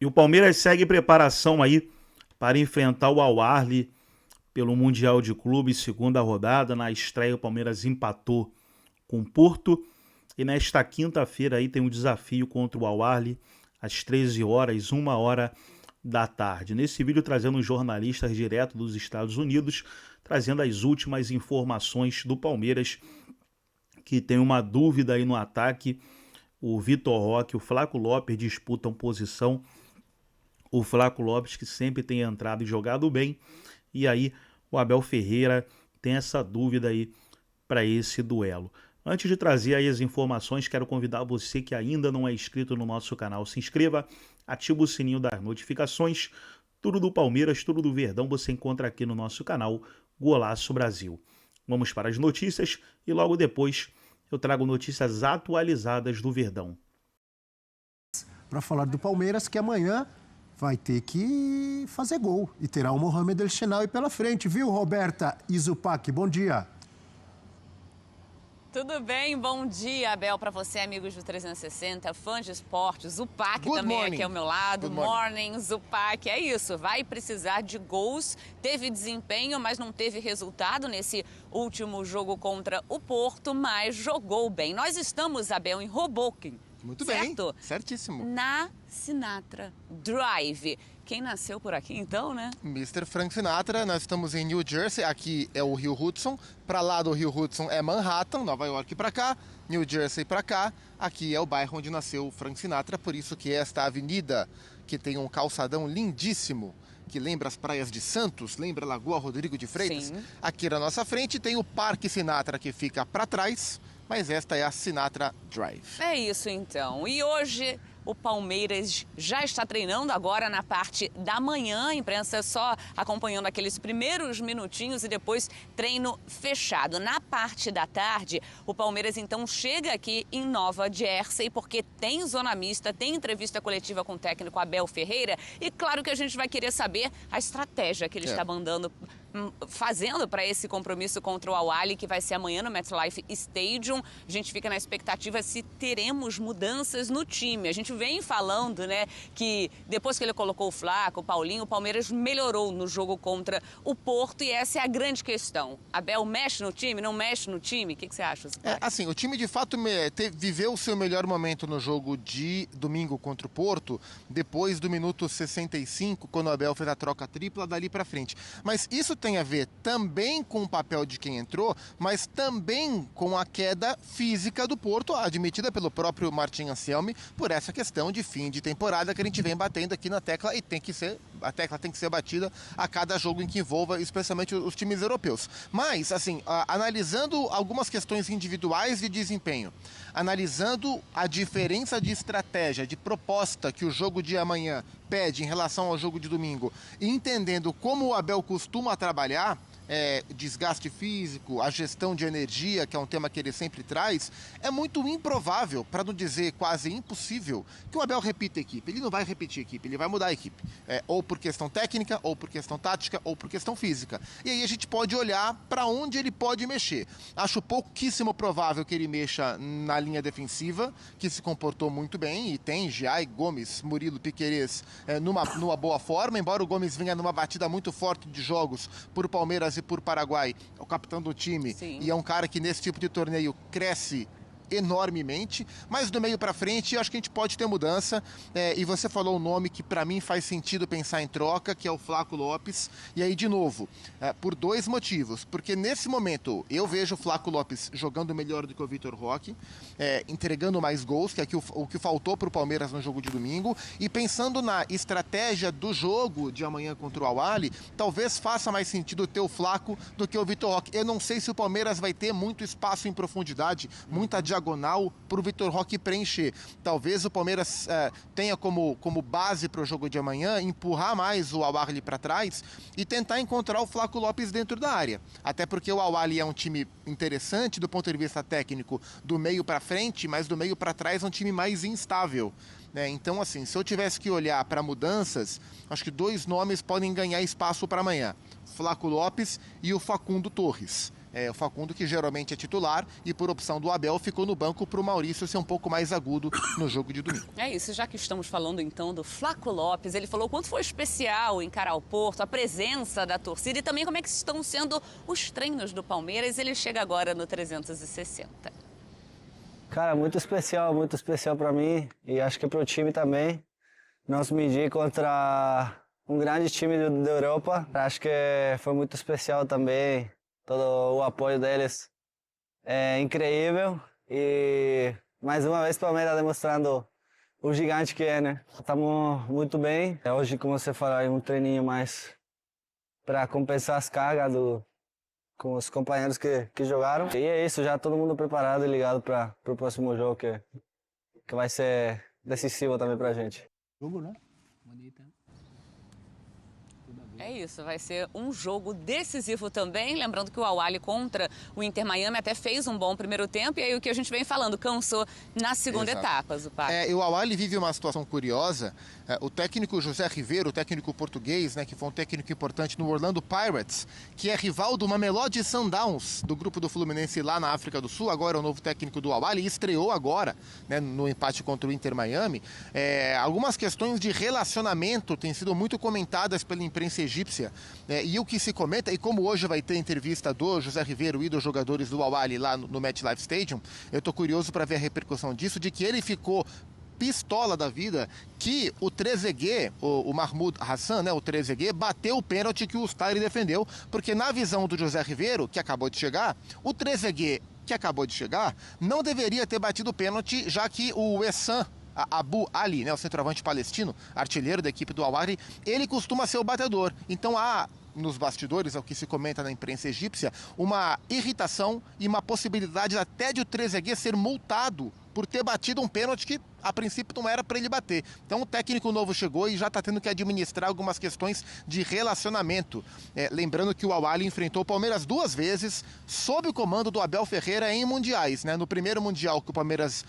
E o Palmeiras segue preparação aí para enfrentar o Al-Ahly pelo Mundial de Clubes, segunda rodada. Na estreia, o Palmeiras empatou com o Porto. E nesta quinta-feira aí tem um desafio contra o Al-Ahly às 13 horas, 1 hora da tarde. Nesse vídeo trazendo jornalistas direto dos Estados Unidos, trazendo as últimas informações do Palmeiras, que tem uma dúvida aí no ataque. O Vitor Roque e o Flaco Lopes disputam posição. O Flaco Lopes, que sempre tem entrado e jogado bem, e aí o Abel Ferreira tem essa dúvida aí para esse duelo. Antes de trazer aí as informações, quero convidar você que ainda não é inscrito no nosso canal, se inscreva, ativa o sininho das notificações. Tudo do Palmeiras, tudo do Verdão você encontra aqui no nosso canal Golaço Brasil. Vamos para as notícias e logo depois eu trago notícias atualizadas do Verdão. Para falar do Palmeiras, que amanhã vai ter que fazer gol e terá o Mohamed El Shenawy pela frente, viu, Roberta Izupac? Bom dia. Tudo bem? Bom dia, Abel, para você, amigos do 360, fãs de esportes. Zupac Good também morning. aqui ao meu lado. Good morning. Zupac. É isso, vai precisar de gols. Teve desempenho, mas não teve resultado nesse último jogo contra o Porto, mas jogou bem. Nós estamos, Abel, em Hoboken. Muito certo? bem, certíssimo. Na Sinatra Drive. Quem nasceu por aqui, então, né? Mr. Frank Sinatra, nós estamos em New Jersey, aqui é o Rio Hudson, para lá do Rio Hudson é Manhattan, Nova York para cá, New Jersey para cá, aqui é o bairro onde nasceu o Frank Sinatra, por isso que esta avenida, que tem um calçadão lindíssimo, que lembra as praias de Santos, lembra a Lagoa Rodrigo de Freitas, Sim. Aqui na nossa frente tem o Parque Sinatra que fica para trás, mas esta é a Sinatra Drive. É isso então. E hoje o Palmeiras já está treinando agora na parte da manhã, a imprensa só acompanhando aqueles primeiros minutinhos e depois treino fechado. Na parte da tarde, o Palmeiras então chega aqui em Nova Jersey porque tem zona mista, tem entrevista coletiva com o técnico Abel Ferreira e claro que a gente vai querer saber a estratégia que ele está fazendo para esse compromisso contra o Al-Ahly, que vai ser amanhã no MetLife Stadium. A gente fica na expectativa se teremos mudanças no time. A gente vem falando, né, que depois que ele colocou o Flaco, o Paulinho, o Palmeiras melhorou no jogo contra o Porto e essa é a grande questão. Abel mexe no time, não mexe no time? O que você acha? Assim, o time de fato viveu o seu melhor momento no jogo de domingo contra o Porto, depois do minuto 65, quando o Abel fez a troca tripla dali para frente. Mas isso tem a ver também com o papel de quem entrou, mas também com a queda física do Porto, admitida pelo próprio Martin Anselmi, por essa questão de fim de temporada que a gente vem batendo aqui na tecla e a tecla tem que ser batida a cada jogo em que envolva especialmente os times europeus. Mas, assim, analisando algumas questões individuais de desempenho, analisando a diferença de estratégia, de proposta que o jogo de amanhã pede em relação ao jogo de domingo, e entendendo como o Abel costuma trabalhar, desgaste físico, a gestão de energia, que é um tema que ele sempre traz, é muito improvável, para não dizer quase impossível, que o Abel repita a equipe. Ele não vai repetir a equipe, ele vai mudar a equipe. Ou por questão técnica, ou por questão tática, ou por questão física. E aí a gente pode olhar para onde ele pode mexer. Acho pouquíssimo provável que ele mexa na linha defensiva, que se comportou muito bem, e tem Giai, Gomes, Murilo, Piquerez numa boa forma, embora o Gomes venha numa batida muito forte de jogos por Palmeiras e por Paraguai, é o capitão do time. Sim. E é um cara que nesse tipo de torneio cresce enormemente, mas do meio para frente acho que a gente pode ter mudança, e você falou um nome que para mim faz sentido pensar em troca, que é o Flaco Lopes, e aí de novo, por dois motivos, porque nesse momento eu vejo o Flaco Lopes jogando melhor do que o Vitor Roque, entregando mais gols, que é o que faltou para o Palmeiras no jogo de domingo, e pensando na estratégia do jogo de amanhã contra o Al-Ahly, talvez faça mais sentido ter o Flaco do que o Vitor Roque. Eu não sei se o Palmeiras vai ter muito espaço em profundidade, muita diagonal para o Vitor Roque preencher. Talvez o Palmeiras tenha como base para o jogo de amanhã empurrar mais o Al-Ahly para trás e tentar encontrar o Flaco Lopes dentro da área. Até porque o Al-Ahly é um time interessante do ponto de vista técnico do meio para frente, mas do meio para trás é um time mais instável. Então, assim, se eu tivesse que olhar para mudanças, acho que dois nomes podem ganhar espaço para amanhã. Flaco Lopes e o Facundo Torres. O Facundo, que geralmente é titular, e por opção do Abel, ficou no banco para o Maurício ser um pouco mais agudo no jogo de domingo. É isso, já que estamos falando então do Flaco Lopes, ele falou quanto foi especial encarar o Porto, a presença da torcida e também como é que estão sendo os treinos do Palmeiras. Ele chega agora no 360. Cara, muito especial para mim e acho que para o time também. Nós medir contra um grande time da Europa. Acho que foi muito especial também, todo o apoio deles é incrível e mais uma vez o Palmeiras demonstrando o gigante que é, né? Estamos muito bem. Hoje, como você falou, é um treininho mais para compensar as cargas com os companheiros que jogaram. E é isso, já todo mundo preparado e ligado para o próximo jogo que vai ser decisivo também para a gente. Jogo, né? É isso, vai ser um jogo decisivo também. Lembrando que o Al-Ahly contra o Inter Miami até fez um bom primeiro tempo. E aí o que a gente vem falando, cansou na segunda etapa, Zupac. O Al-Ahly vive uma situação curiosa. O técnico José Riveiro, o técnico português, né, que foi um técnico importante no Orlando Pirates, que é rival do Mamelodi Sundowns, do grupo do Fluminense lá na África do Sul, agora é o novo técnico do Al-Ahly, e estreou agora, né, no empate contra o Inter Miami. Algumas questões de relacionamento têm sido muito comentadas pela imprensa egípcia, e o que se comenta, e como hoje vai ter entrevista do José Riveiro e dos jogadores do Al-Ahly lá no MetLife Stadium, eu estou curioso para ver a repercussão disso, de que ele ficou pistola da vida que o Trezeguet, o Mahmoud Hassan, né, o Trezeguet, bateu o pênalti que o Ustari defendeu, porque na visão do José Riveiro, que acabou de chegar, o Trezeguet, que acabou de chegar, não deveria ter batido o pênalti, já que o Essam Abu Ali, né, o centroavante palestino, artilheiro da equipe do Al-Ahly, ele costuma ser o batedor. Então há nos bastidores, é o que se comenta na imprensa egípcia, uma irritação e uma possibilidade até de o Trezeguet ser multado por ter batido um pênalti que a princípio não era para ele bater. Então o técnico novo chegou e já está tendo que administrar algumas questões de relacionamento. Lembrando que o Al-Ahly enfrentou o Palmeiras 2 vezes sob o comando do Abel Ferreira em mundiais, né? No primeiro mundial que o Palmeiras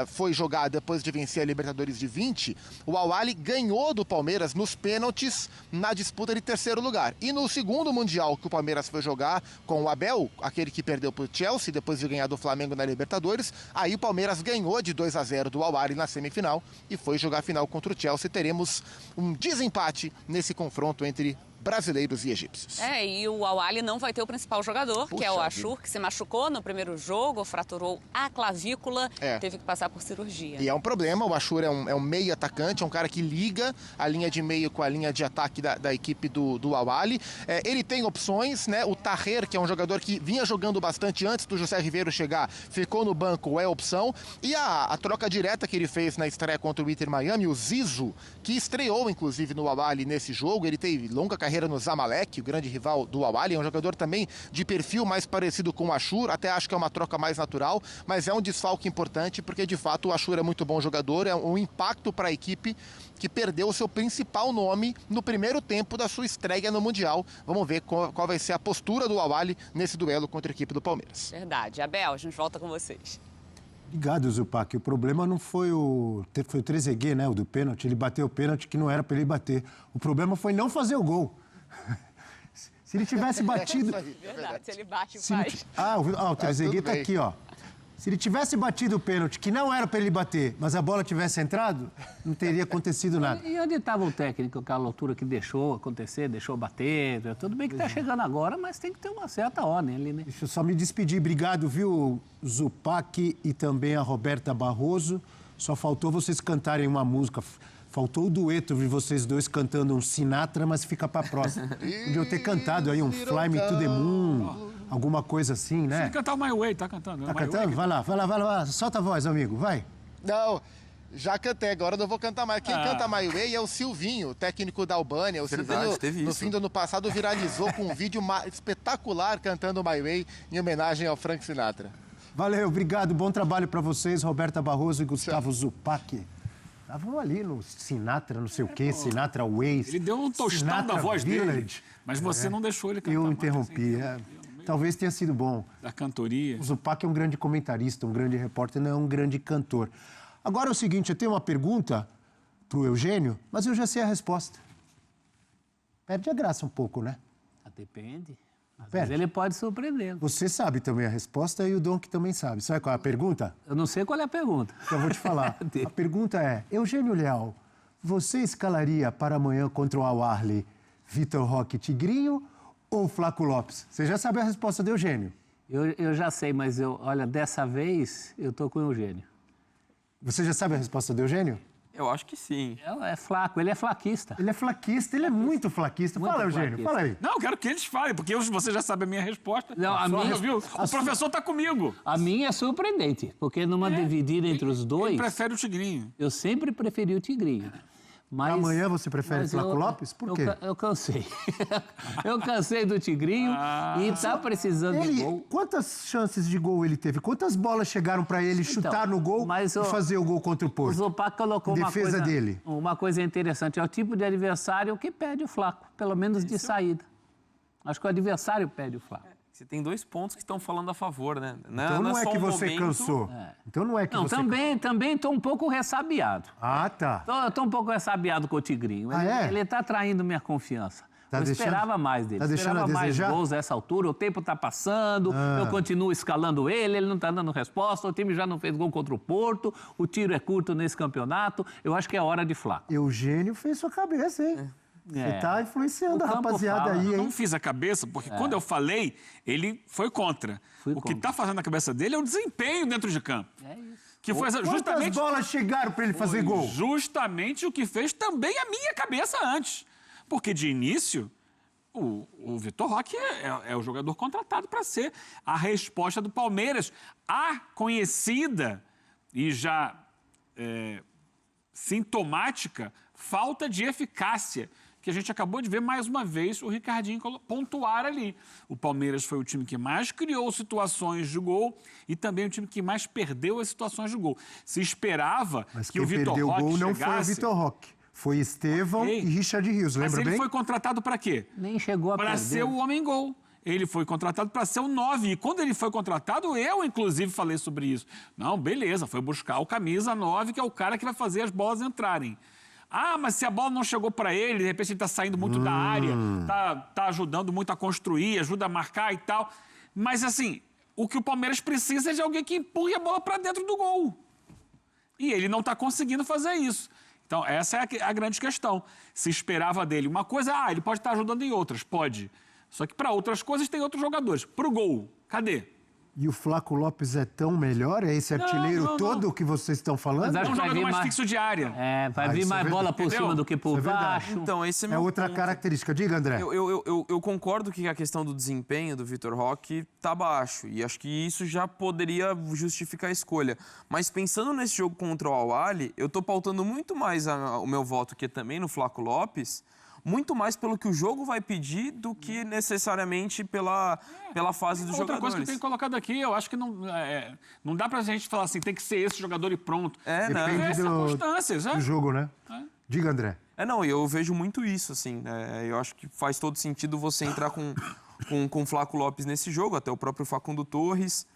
foi jogar depois de vencer a Libertadores de 20, o Al-Ahly ganhou do Palmeiras nos pênaltis na disputa de terceiro lugar. E no segundo mundial que o Palmeiras foi jogar com o Abel, aquele que perdeu para o Chelsea depois de ganhar do Flamengo na Libertadores, aí o Palmeiras ganhou de 2-0 do Al-Ahly na semifinal e foi jogar a final contra o Chelsea. Teremos um desempate nesse confronto entre brasileiros e egípcios. E o Al-Ahly não vai ter o principal jogador, que é o Ashur, que se machucou no primeiro jogo, fraturou a clavícula, teve que passar por cirurgia. E é um problema, o Ashur é um meio atacante, é um cara que liga a linha de meio com a linha de ataque da equipe do Al-Ahly. Ele tem opções, né? O Taher, que é um jogador que vinha jogando bastante antes do José Riveiro chegar, ficou no banco, é opção. E a troca direta que ele fez na estreia contra o Inter Miami, o Zizou, que estreou inclusive no Al-Ahly nesse jogo, ele teve longa carreira no Zamalek, o grande rival do Al-Ahly, é um jogador também de perfil mais parecido com o Ashur, até acho que é uma troca mais natural, mas é um desfalque importante porque de fato o Ashur é muito bom jogador, é um impacto para a equipe que perdeu o seu principal nome no primeiro tempo da sua estreia no Mundial. Vamos ver qual vai ser a postura do Al-Ahly nesse duelo contra a equipe do Palmeiras. Verdade. Abel, a gente volta com vocês. Obrigado, Zupac. O problema não foi o Trezeguet, né, o do pênalti. Ele bateu o pênalti que não era para ele bater. O problema foi não fazer o gol. Se ele tivesse batido... Verdade, se ele bate, faz. O Trezeguet está aqui, ó. Se ele tivesse batido o pênalti, que não era para ele bater, mas a bola tivesse entrado, não teria acontecido nada. E onde estava o técnico, aquela altura que deixou acontecer, deixou bater? Tudo bem que está chegando agora, mas tem que ter uma certa ordem ali, né? Deixa eu só me despedir. Obrigado, viu, Zupac e também a Roberta Barroso. Só faltou vocês cantarem uma música. Faltou o dueto de vocês dois cantando um Sinatra, mas fica para a próxima. Podiam ter cantado aí um Fly Me to the Moon, alguma coisa assim, né? Se ele cantar o My Way, tá cantando. Tá cantando? Vai lá. Solta a voz, amigo, vai. Não, já cantei, agora não vou cantar mais. Quem canta My Way é o Silvinho, técnico da Albânia. O Silvinho, no fim do ano passado, viralizou com um vídeo espetacular cantando My Way em homenagem ao Frank Sinatra. Valeu, obrigado. Bom trabalho para vocês, Roberta Barroso e Gustavo Zupac. Estavam ali no Sinatra, não sei o quê, Sinatra Ways. Ele deu um tostão da voz dele, mas você não deixou ele cantar. Eu interrompi. Talvez tenha sido bom. Da cantoria. O Zupac é um grande comentarista, um grande repórter, não é um grande cantor. Agora é o seguinte, eu tenho uma pergunta para o Eugênio, mas eu já sei a resposta. Perde a graça um pouco, né? Depende. Às Pera. vezes ele pode surpreender. Você sabe também a resposta e o Donk também sabe. Sabe qual é a pergunta? Eu não sei qual é a pergunta. Então eu vou te falar. A pergunta é, Eugênio Leal, você escalaria para amanhã contra o Al-Ahly Vitor Roque Tigrinho ou Flaco Lopes? Você já sabe a resposta do Eugênio. Eu já sei, mas olha, dessa vez eu tô com o Eugênio. Você já sabe a resposta do Eugênio? Eu acho que sim. É flaco, ele é flaquista. Ele é flaquista, ele é muito flaquista. Muito Fala, Eugênio, flaquista. fala aí. Não, eu quero que eles falem, porque você já sabe a minha resposta. Não, a minha- Viu? O professor tá comigo. A minha é surpreendente, porque numa dividida entre os dois, Ele prefere o Tigrinho. eu sempre preferi o Tigrinho. Mas, Amanhã você prefere mas Flaco Lopes? Por quê? Eu cansei. Eu cansei do Tigrinho e tá precisando de gol. Quantas chances de gol ele teve? Quantas bolas chegaram para ele chutar no gol mas e fazer o gol contra o O Porto? Zupac colocou Defesa dele. uma coisa interessante. É o tipo de adversário que pede o Flaco, pelo menos de saída. Acho que o adversário pede o Flaco. Você tem 2 pontos que estão falando a favor, né? Então não é só que um você momento- cansou. Então não é que Não, você... também estou um pouco ressabiado. Ah, tá. Estou um pouco ressabiado com o Tigrinho. Ah, é? Ele está traindo minha confiança. Tá eu deixando- esperava mais dele. tá deixando esperava a mais desejar? gols a essa altura. O tempo está passando, eu continuo escalando ele não está dando resposta. O time já não fez gol contra o Porto. O tiro é curto nesse campeonato. Eu acho que é hora de Flaco. Eugênio fez sua cabeça, hein? Você É. tá influenciando O a campo rapaziada fala. aí, Eu hein? não fiz a cabeça, porque quando eu falei, ele foi contra. Fui O que contra. tá fazendo na cabeça dele é o desempenho dentro de campo. É isso. Que foi Quantas justamente, bolas chegaram para ele fazer gol? justamente o que fez também a minha cabeça antes. Porque de início, o Vitor Roque é o jogador contratado para ser a resposta do Palmeiras. A conhecida e já sintomática falta de eficácia, que a gente acabou de ver mais uma vez o Ricardinho pontuar ali. O Palmeiras foi o time que mais criou situações de gol e também o time que mais perdeu as situações de gol. Se esperava Mas que quem o Vitor perdeu o Roque gol não chegasse... foi o Vitor Roque. Foi Estevão Ok. e Richard Rios, Mas lembra ele bem? foi contratado para quê? Nem chegou a Para perder. ser o homem-gol. Ele foi contratado para ser o 9. E quando ele foi contratado, eu, inclusive, falei sobre isso. Não, beleza, foi buscar o camisa 9, que é o cara que vai fazer as bolas entrarem. Ah, mas se a bola não chegou para ele, de repente ele está saindo muito da área, tá ajudando muito a construir, ajuda a marcar e tal. Mas, assim, o que o Palmeiras precisa é de alguém que empurre a bola para dentro do gol. E ele não está conseguindo fazer isso. Então, essa é a grande questão. Se esperava dele uma coisa, ele pode estar ajudando em outras, pode. Só que para outras coisas tem outros jogadores. Para o gol, cadê? E o Flaco Lopes é tão melhor? É esse artilheiro não. todo que vocês estão falando? Mas É acho um que vai jogador vir mais mais- fixo de área. Vai Ah, vir isso mais é bola verdade. por Entendeu? cima do que por Isso é verdade. baixo. Então, esse é É meu outra ponto. característica. Diga, André. Eu concordo que a questão do desempenho do Vitor Roque tá baixo. E acho que isso já poderia justificar a escolha. Mas pensando nesse jogo contra o Al-Ahly, eu tô pautando muito mais o meu voto, que é também no Flaco Lopes, muito mais pelo que o jogo vai pedir do que necessariamente pela fase dos Outra jogadores. coisa que eu tenho colocado aqui, eu acho que não dá pra gente falar assim, tem que ser esse jogador e pronto. Não. Depende É circunstâncias, do jogo, né? Diga, André. Não, eu vejo muito isso, assim. Eu acho que faz todo sentido você entrar com o Flaco Lopes nesse jogo, até o próprio Facundo Torres.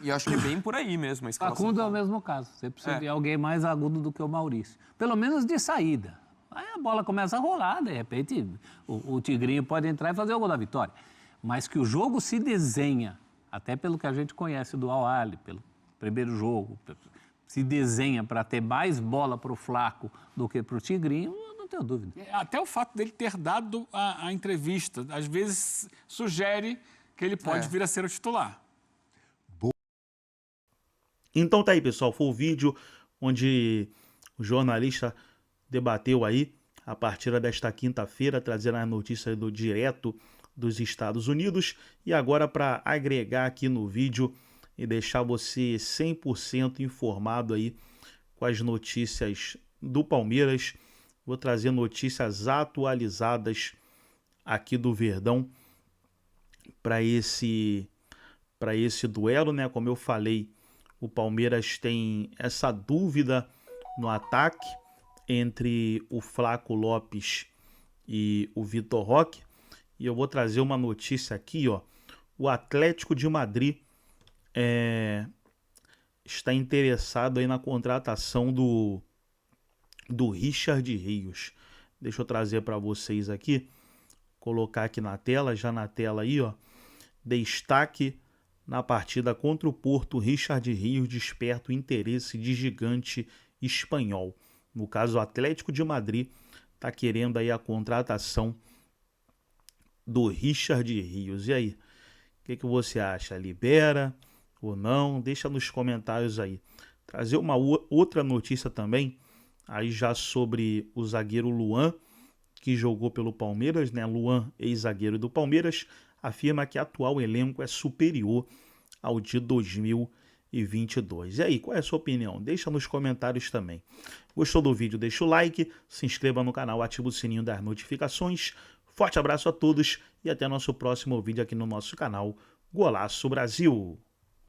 E acho que é bem por aí mesmo a escalação. Facundo é o mesmo caso. Você precisa de alguém mais agudo do que o Maurício. Pelo menos de saída. Aí a bola começa a rolar, de repente o Tigrinho pode entrar e fazer o gol da vitória. Mas que o jogo se desenha, até pelo que a gente conhece do Al-Ahly, pelo primeiro jogo, se desenha para ter mais bola para o Flaco do que para o Tigrinho, eu não tenho dúvida. Até o fato dele ter dado a entrevista, às vezes sugere que ele pode vir a ser o titular. Então tá aí, pessoal, foi o vídeo onde o jornalista debateu aí a partida desta quinta-feira, trazendo as notícias direto dos Estados Unidos. E agora, para agregar aqui no vídeo e deixar você 100% informado aí com as notícias do Palmeiras, vou trazer notícias atualizadas aqui do Verdão para esse duelo, né? Como eu falei, o Palmeiras tem essa dúvida no ataque entre o Flaco Lopes e o Vitor Roque. E eu vou trazer uma notícia aqui, ó. O Atlético de Madrid está interessado aí na contratação do Richard Rios. Deixa eu trazer para vocês aqui colocar aqui na tela, já na tela aí, ó. Destaque na partida contra o Porto, Richard Rios desperta o interesse de gigante espanhol. No caso, o Atlético de Madrid está querendo aí a contratação do Richard Rios. E aí, o que você acha? Libera ou não? Deixa nos comentários aí. Trazer uma outra notícia também, aí já sobre o zagueiro Luan, que jogou pelo Palmeiras, né? Luan, ex-zagueiro do Palmeiras, afirma que o atual elenco é superior ao de 2022. E aí, qual é a sua opinião? Deixa nos comentários também. Gostou do vídeo? Deixa o like, se inscreva no canal, ativa o sininho das notificações. Forte abraço a todos e até nosso próximo vídeo aqui no nosso canal Golaço Brasil.